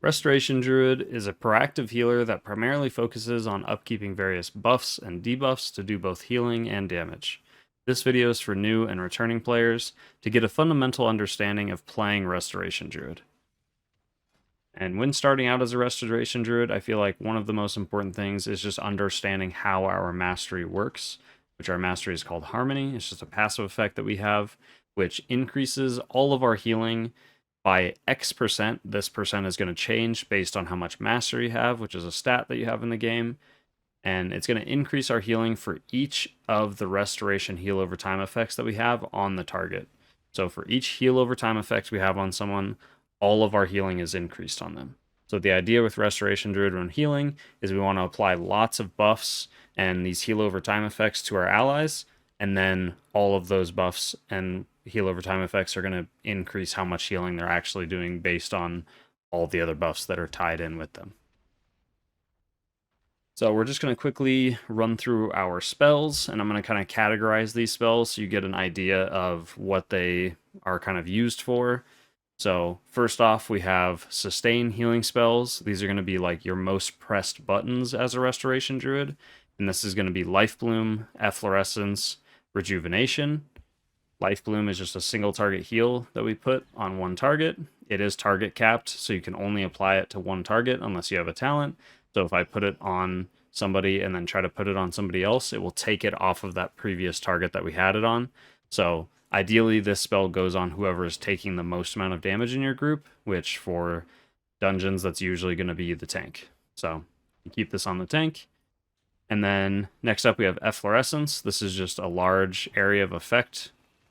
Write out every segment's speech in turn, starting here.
Restoration Druid is a proactive healer that primarily focuses on upkeeping various buffs and debuffs to do both healing and damage. This video is for new and returning players to get a fundamental understanding of playing Restoration Druid. And when starting out as a Restoration Druid, I feel like one of the most important things is just understanding how our mastery works, which our mastery is called Harmony. It's just a passive effect that we have, which increases all of our healing by X%. This percent is going to change based on how much mastery you have, which is a stat that you have in the game. And it's going to increase our healing for each of the restoration heal over time effects that we have on the target. So for each heal over time effect we have on someone, all of our healing is increased on them. So the idea with Restoration Druid when healing is we want to apply lots of buffs and these heal over time effects to our allies, and then all of those buffs and heal over time effects are going to increase how much healing they're actually doing based on all the other buffs that are tied in with them. So we're just going to quickly run through our spells, and I'm going to kind of categorize these spells so you get an idea of what they are kind of used for. So first off, we have sustain healing spells. These are going to be like your most pressed buttons as a Restoration Druid. And this is going to be Life Bloom, Efflorescence, Rejuvenation. Life Bloom is just a single target heal that we put on one target. It is target capped, so you can only apply it to one target unless you have a talent. So if I put it on somebody and then try to put it on somebody else, it will take it off of that previous target that we had it on. So ideally, this spell goes on whoever is taking the most amount of damage in your group, which for dungeons, that's usually going to be the tank. So you keep this on the tank. And then next up, we have Efflorescence. This is just a large area of effect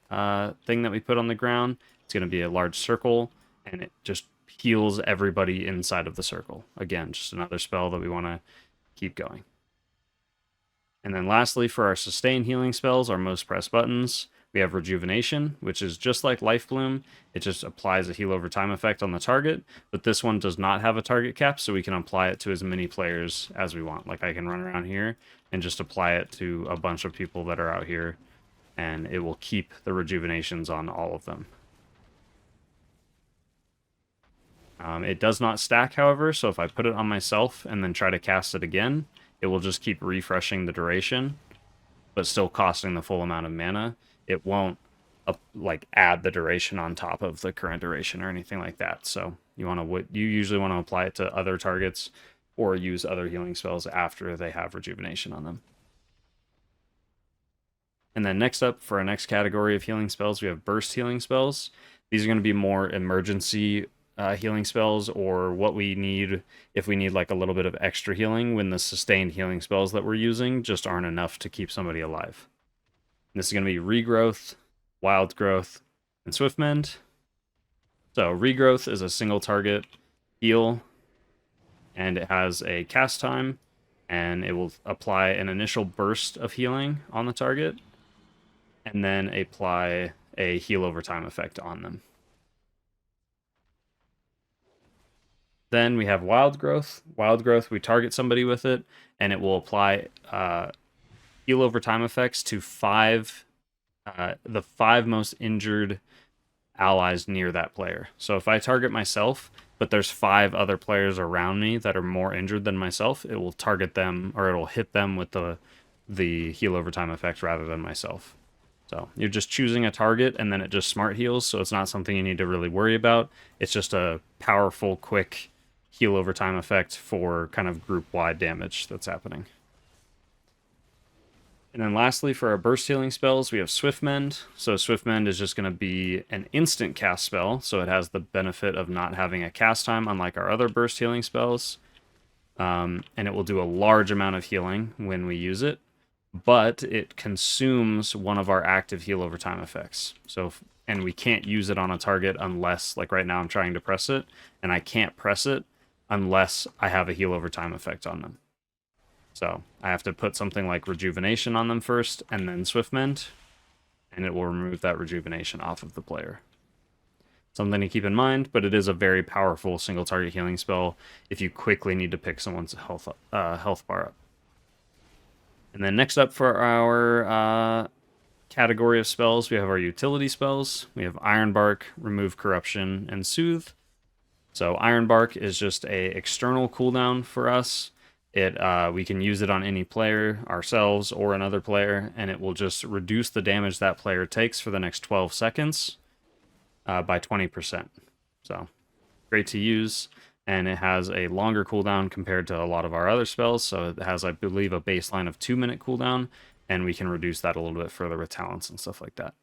thing that we put on the ground. It's going to be a large circle, and it just heals everybody inside of the circle. Again, just another spell that we want to keep going. And then lastly, for our sustain healing spells, our most pressed buttons, we have Rejuvenation, which is just like Life Bloom. It just applies a heal over time effect on the target, but this one does not have a target cap, so we can apply it to as many players as we want. Like I can run around here and just apply it to a bunch of people that are out here, and it will keep the rejuvenations on all of them. It does not stack, however, so if I put it on myself and then try to cast it again, it will just keep refreshing the duration, but still costing the full amount of mana. It won't like add the duration on top of the current duration or anything like that. So you usually want to apply it to other targets or use other healing spells after they have rejuvenation on them. And then next up, for our next category of healing spells, we have burst healing spells. These are going to be more emergency healing spells, or what we need if we need like a little bit of extra healing when the sustained healing spells that we're using just aren't enough to keep somebody alive. And this is going to be Regrowth, Wild Growth, and Swift Mend. So Regrowth is a single target heal, and it has a cast time, and it will apply an initial burst of healing on the target, and then apply a heal over time effect on them. Then we have Wild Growth. Wild Growth, we target somebody with it, and it will apply heal over time effects to the 5 most injured allies near that player. So if I target myself, but there's 5 other players around me that are more injured than myself, it will target them, or it'll hit them with the heal over time effect rather than myself. So you're just choosing a target, and then it just smart heals, so it's not something you need to really worry about. It's just a powerful, quick heal over time effect for kind of group-wide damage that's happening. And then lastly, for our burst healing spells, we have Swift Mend. So Swift Mend is just going to be an instant cast spell, so it has the benefit of not having a cast time, unlike our other burst healing spells. And it will do a large amount of healing when we use it, but it consumes one of our active heal over time effects. And we can't use it on a target unless, like right now I'm trying to press it, and I can't press it unless I have a heal over time effect on them. So I have to put something like Rejuvenation on them first, and then Swift Mend, and it will remove that Rejuvenation off of the player. Something to keep in mind, but it is a very powerful single target healing spell if you quickly need to pick someone's health bar up. And then next up for our category of spells, we have our utility spells. We have Ironbark, Remove Corruption, and Soothe. So Iron Bark is just a external cooldown for us. We can use it on any player, ourselves or another player, and it will just reduce the damage that player takes for the next 12 seconds by 20%. So great to use, and it has a longer cooldown compared to a lot of our other spells. So it has, I believe, a baseline of 2-minute cooldown, and we can reduce that a little bit further with talents and stuff like that.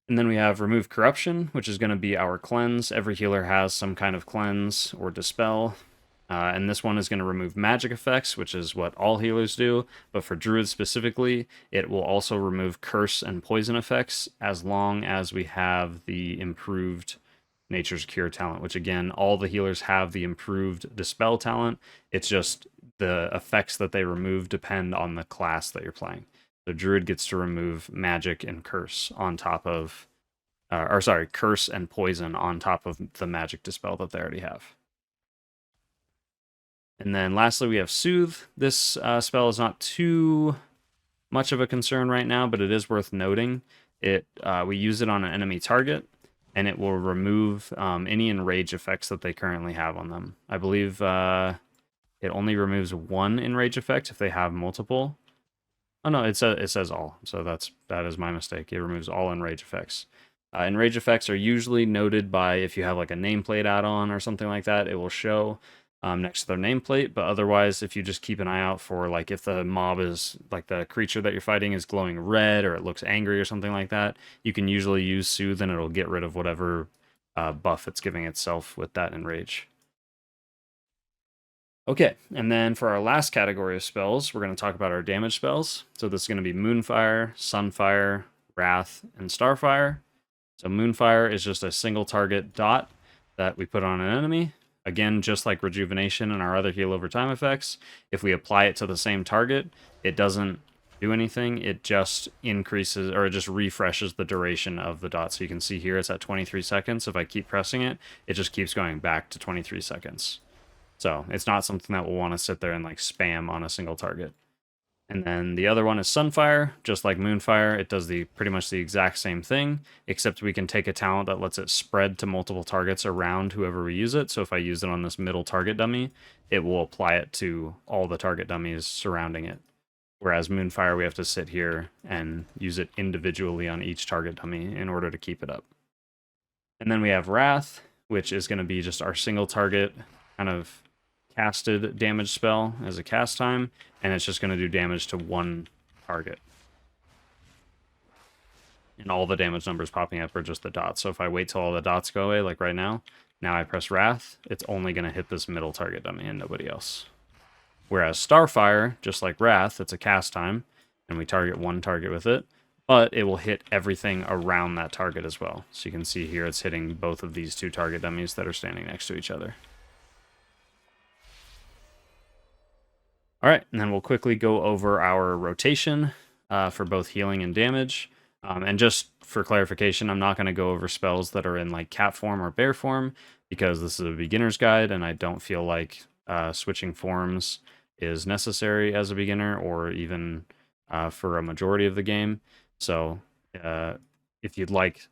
And then we have Remove Corruption, which is going to be our cleanse. Every healer has some kind of cleanse or dispel. And this one is going to remove magic effects, which is what all healers do. But for Druid specifically, it will also remove curse and poison effects as long as we have the improved Nature's Cure talent, which again, all the healers have the improved Dispel talent. It's just the effects that they remove depend on the class that you're playing. So Druid gets to remove magic and curse on top of, curse and poison on top of the magic dispel that they already have. And then lastly, we have Soothe. This spell is not too much of a concern right now, but it is worth noting. We use it on an enemy target, and it will remove any enrage effects that they currently have on them. I believe it only removes one enrage effect if they have multiple. Oh no, it says all, so that is my mistake. It removes all enrage effects. Enrage effects are usually noted by if you have like a nameplate add-on or something like that, it will show next to their nameplate. But otherwise, if you just keep an eye out for like if the mob is like the creature that you're fighting is glowing red or it looks angry or something like that, you can usually use Soothe and it'll get rid of whatever buff it's giving itself with that enrage. Okay, and then for our last category of spells, we're going to talk about our damage spells. So this is going to be Moonfire, Sunfire, Wrath, and Starfire. So Moonfire is just a single target dot that we put on an enemy. Again, just like Rejuvenation and our other heal over time effects, if we apply it to the same target, it doesn't do anything. It just increases, or it just refreshes the duration of the dot. So you can see here it's at 23 seconds. If I keep pressing it, it just keeps going back to 23 seconds. So it's not something that we'll want to sit there and like spam on a single target. And then the other one is Sunfire. Just like Moonfire, it does pretty much the exact same thing, except we can take a talent that lets it spread to multiple targets around whoever we use it. So if I use it on this middle target dummy, it will apply it to all the target dummies surrounding it. Whereas Moonfire, we have to sit here and use it individually on each target dummy in order to keep it up. And then we have Wrath, which is going to be just our single target kind of casted damage spell as a cast time, and it's just going to do damage to one target. And all the damage numbers popping up are just the dots. So if I wait till all the dots go away, like right now I press Wrath, it's only going to hit this middle target dummy and nobody else. Whereas Starfire, just like Wrath, it's a cast time, and we target one target with it, but it will hit everything around that target as well. So you can see here it's hitting both of these two target dummies that are standing next to each other. All right, and then we'll quickly go over our rotation for both healing and damage. And just for clarification, I'm not going to go over spells that are in like cat form or bear form because this is a beginner's guide, and I don't feel like switching forms is necessary as a beginner or even for a majority of the game. So if you'd like,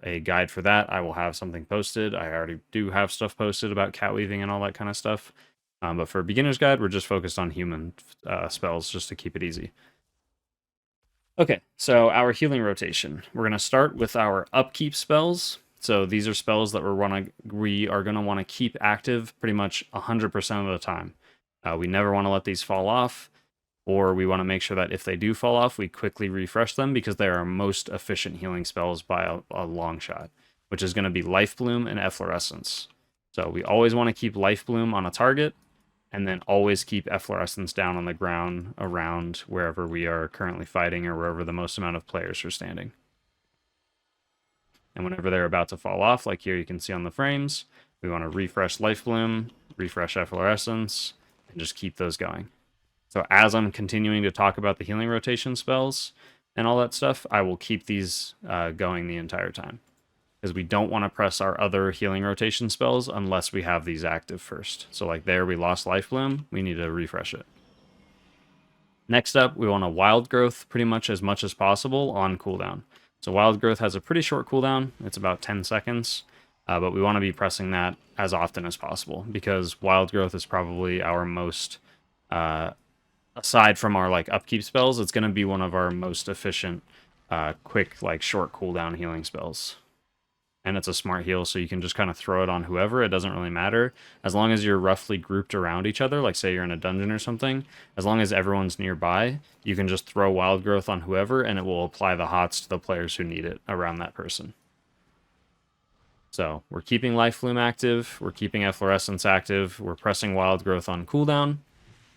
a guide for that, I will have something posted. I already do have stuff posted about cat weaving and all that kind of stuff. But for a beginner's guide, we're just focused on human spells just to keep it easy. Okay, so our healing rotation. We're going to start with our upkeep spells. So these are spells that we are going to want to keep active pretty much 100% of the time. We never want to let these fall off, or we want to make sure that if they do fall off, we quickly refresh them because they are our most efficient healing spells by a long shot, which is going to be Life Bloom and Efflorescence. So we always want to keep Life Bloom on a target, and then always keep Efflorescence down on the ground around wherever we are currently fighting or wherever the most amount of players are standing. And whenever they're about to fall off, like here you can see on the frames, we want to refresh Life Bloom, refresh Efflorescence, and just keep those going. So as I'm continuing to talk about the healing rotation spells and all that stuff, I will keep these going the entire time, because we don't want to press our other healing rotation spells unless we have these active first. So like there, we lost Life Bloom, we need to refresh it. Next up, we want a Wild Growth pretty much as possible on cooldown. So Wild Growth has a pretty short cooldown, it's about 10 seconds. but we want to be pressing that as often as possible because Wild Growth is probably our most, aside from our like upkeep spells, it's going to be one of our most efficient, quick, like short cooldown healing spells. And it's a smart heal, so you can just kind of throw it on whoever. It doesn't really matter. As long as you're roughly grouped around each other, like say you're in a dungeon or something, as long as everyone's nearby, you can just throw Wild Growth on whoever, and it will apply the HOTS to the players who need it around that person. So we're keeping Life Flume active, we're keeping Efflorescence active, we're pressing Wild Growth on cooldown.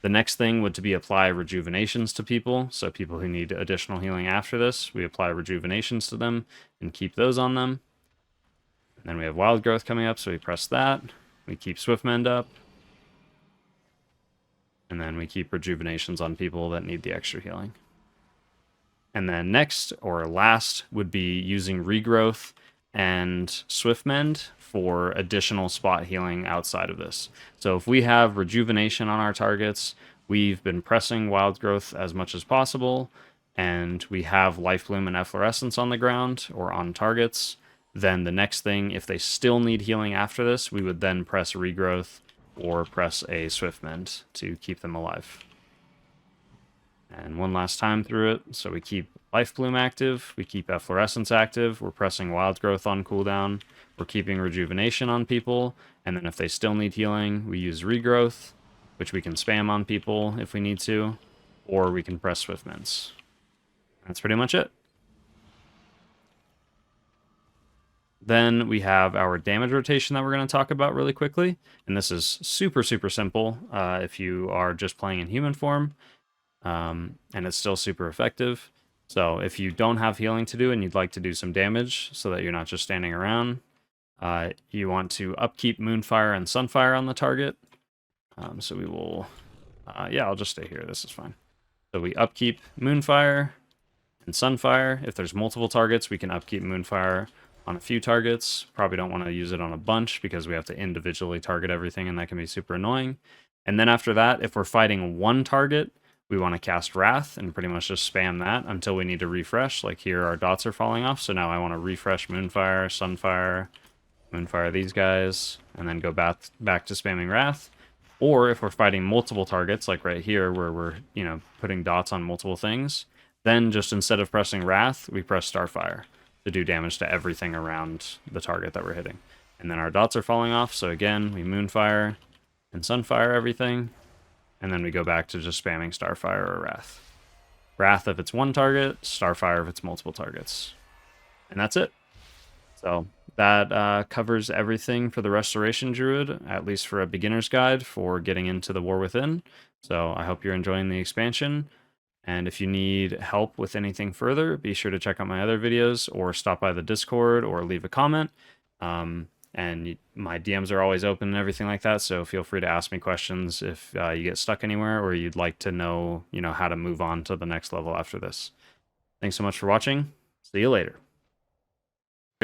The next thing would to be apply Rejuvenations to people, so people who need additional healing after this, we apply Rejuvenations to them and keep those on them. Then we have Wild Growth coming up, so we press that. We keep Swiftmend up. And then we keep Rejuvenations on people that need the extra healing. And then next, or last, would be using Regrowth and Swiftmend for additional spot healing outside of this. So if we have Rejuvenation on our targets, we've been pressing Wild Growth as much as possible, and we have Life Bloom and Efflorescence on the ground or on targets, then the next thing, if they still need healing after this, we would then press Regrowth or press a Swiftmend to keep them alive. And one last time through it, so we keep Life Bloom active, we keep Efflorescence active, we're pressing Wild Growth on cooldown, we're keeping Rejuvenation on people, and then if they still need healing, we use Regrowth, which we can spam on people if we need to, or we can press Swiftmends. That's pretty much it. Then we have our damage rotation that we're going to talk about really quickly. And this is super, super simple if you are just playing in human form. And it's still super effective. So if you don't have healing to do and you'd like to do some damage so that you're not just standing around, you want to upkeep Moonfire and Sunfire on the target. So we will, yeah, I'll just stay here. This is fine. So we upkeep Moonfire and Sunfire. If there's multiple targets, we can upkeep Moonfire on a few targets. Probably don't want to use it on a bunch because we have to individually target everything, and that can be super annoying. And then after that, if we're fighting one target, we want to cast Wrath and pretty much just spam that until we need to refresh. Like here, our dots are falling off, so now I want to refresh Moonfire, Sunfire, Moonfire these guys, and then go back to spamming Wrath. Or if we're fighting multiple targets, like right here, where we're, putting dots on multiple things, then just instead of pressing Wrath, we press Starfire to do damage to everything around the target that we're hitting. And then our dots are falling off, so again, we Moonfire and Sunfire everything, and then we go back to just spamming Starfire or Wrath. Wrath if it's one target, Starfire if it's multiple targets. And that's it. So that covers everything for the Restoration Druid, at least for a beginner's guide for getting into the War Within. So I hope you're enjoying the expansion. And if you need help with anything further, be sure to check out my other videos or stop by the Discord or leave a comment. And my DMs are always open and everything like that, so feel free to ask me questions if you get stuck anywhere or you'd like to know, how to move on to the next level after this. Thanks so much for watching. See you later.